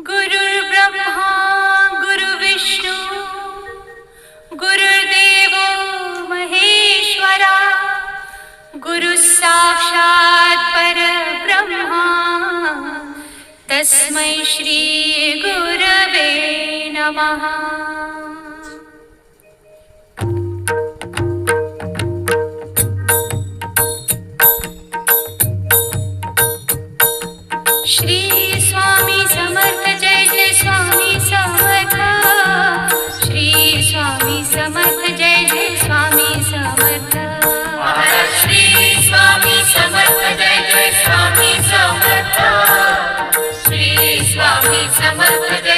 गुरुर्ब्रह्मा गुरुर्विष्णू गुरुर्देवो महेश्वरा गुरुः साक्षात् परब्रह्मा तस्मै श्री गुरवे नमः। श्री स्वामी समर्थ जय जय स्वामी समर्थ। श्री स्वामी समर्थ जय जय स्वामी समर्थ। श्री स्वामी समर्थ जय जय स्वामी समर्थ। श्री स्वामी समर्थ जय